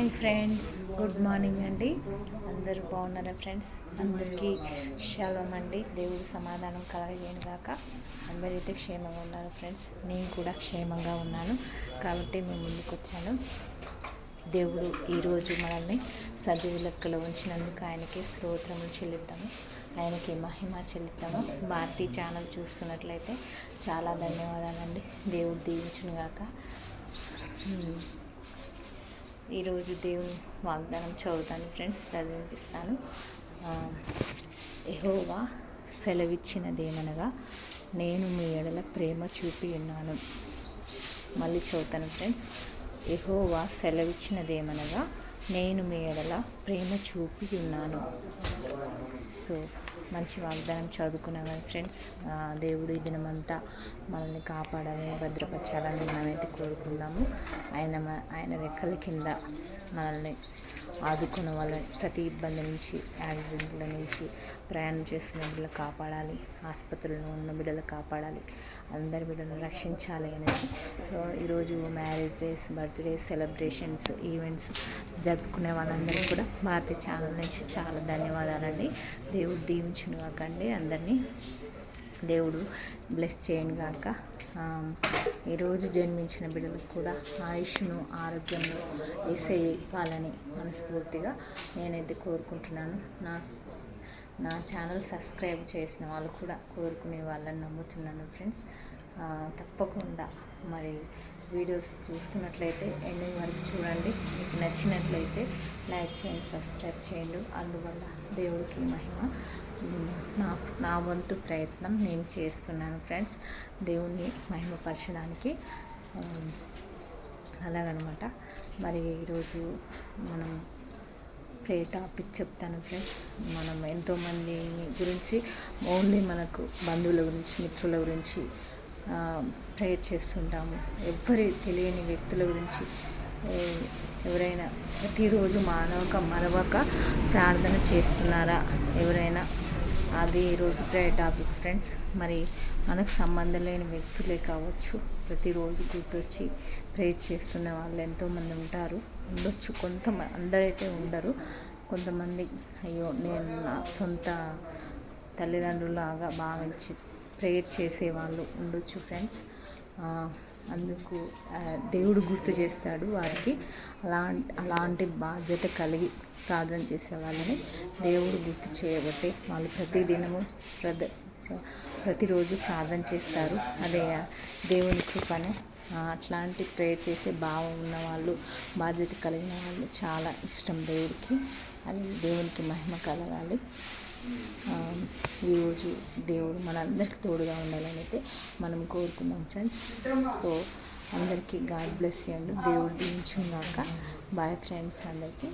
Hi friends, good morning అండి. అందరూ బాగున్నారా ఫ్రెండ్స్? అందరికీ షాలోమ్ అండి. దేవుడు సమాధానం కలగజేయను గాక. అందరైతే క్షేమంగా ఉన్నారు ఫ్రెండ్స్. నేను కూడా క్షేమంగా ఉన్నాను కాబట్టి మేము ముందుకు వచ్చాను. దేవుడు ఈరోజు మనల్ని సజీవ లెక్కలో ఉంచినందుకు ఆయనకి స్తోత్రములు చెల్లిద్దాము, ఆయనకి మహిమ చెల్లిద్దాము. భారతీ ఛానల్ చూస్తున్నట్లయితే చాలా ధన్యవాదాలండి. దేవుడు దీవించును గాక. ఈరోజు దేవుని వాగ్దానం చదువుతాను ఫ్రెండ్స్, చదివిపిస్తాను. యెహోవా సెలవిచ్చినదేమనగా, నేను మీ ఎడల ప్రేమ చూపి ఉన్నాను. మళ్ళీ చదువుతాను ఫ్రెండ్స్. యెహోవా సెలవిచ్చినదేమనగా, నేను మీ ఎడల ప్రేమ చూపి ఉన్నాను. సో మంచి వాగ్దానం చదువుకున్నాం కదా ఫ్రెండ్స్. దేవుడు ఈ దినమంతా మనల్ని కాపాడాలని, భద్రపరచాలని మనమైతే కోరుకుందాము. ఆయన రెక్కల కింద మనల్ని ఆదుకున్న వాళ్ళ ప్రతి ఇబ్బంది నుంచి, యాక్సిడెంట్ల నుంచి, ప్రయాణం చేస్తున్న బిడ్డలు కాపాడాలి, ఆసుపత్రుల్లో ఉన్న బిడ్డలు కాపాడాలి, అందరి బిడ్డలను రక్షించాలి అనేసి ఈరోజు marriage days, birthday celebrations, events జరుపుకునే వాళ్ళందరికీ కూడా భారతీయ ఛానల్ నుంచి చాలా ధన్యవాదాలండి. దేవుడు దీవించును కాకండి, అందరినీ దేవుడు బ్లెస్ చేయను గాక. ఈరోజు జన్మించిన బిడ్డలకు కూడా ఆయుష్ను, ఆరోగ్యంలో ఇవ్వాలని మనస్ఫూర్తిగా నేనైతే కోరుకుంటున్నాను. నా ఛానల్ సబ్స్క్రైబ్ చేసిన వాళ్ళు కూడా కోరుకునే వాళ్ళని నమ్ముతున్నాను ఫ్రెండ్స్. తప్పకుండా మరి వీడియోస్ చూస్తున్నట్లయితే ఎండింగ్ వరకు చూడండి. మీకు నచ్చినట్లయితే లైక్ చేయండి, సబ్స్క్రైబ్ చేయండి. అందువల్ల దేవుడికి మహిమ. నా వంతు ప్రయత్నం నేను చేస్తున్నాను ఫ్రెండ్స్, దేవుణ్ణి మహిమపరచడానికి. అలాగనమాట. మరి ఈరోజు మనం ప్రే టాపిక్ చెప్తాను ఫ్రెండ్స్. మనం ఎంతోమంది గురించి, ఓన్లీ మనకు బంధువుల గురించి, మిత్రుల గురించి ప్రేయర్ చేస్తుంటాము. ఎవరి తెలియని వ్యక్తుల గురించి ఎవరైనా ప్రతిరోజు మరవక ప్రార్థన చేస్తున్నారా ఎవరైనా? అది ఈరోజు ప్రేయర్ టాపిక్ ఫ్రెండ్స్. మరి మనకు సంబంధం లేని వ్యక్తులే కావచ్చు, ప్రతిరోజు గుర్తొచ్చి ప్రేయర్ చేస్తున్న వాళ్ళు ఎంతోమంది ఉండొచ్చు. కొంతమంది, అందరైతే ఉండరు. కొంతమంది అయ్యో నేను నా సొంత తల్లిదండ్రులాగా భావించి ప్రేయర్ చేసేవాళ్ళు ఉండొచ్చు ఫ్రెండ్స్. అందుకు దేవుడు గుర్తు చేస్తాడు వారికి. అలాంటి బాధ్యత కలిగి ప్రార్థన చేసే వాళ్ళని దేవుడు గుర్తు చేయబట్టి వాళ్ళు ప్రతిదినము ప్రతిరోజు ప్రార్థన చేస్తారు. అదే దేవుని కృపని. అట్లాంటి ప్రేయర్ చేసే భావం ఉన్న వాళ్ళు, బాధ్యత కలిగిన వాళ్ళు చాలా ఇష్టం దేవుడికి. అది దేవునికి మహిమ కలగాలి. ఈరోజు దేవుడు మనందరికీ తోడుగా ఉండాలని అయితే మనం కోరుకుందాం ఫ్రెండ్స్. సో అందరికీ గాడ్ బ్లెస్ చేయండి. దేవుడు దీవించుగాక. బాయ్ ఫ్రెండ్స్ అందరికీ.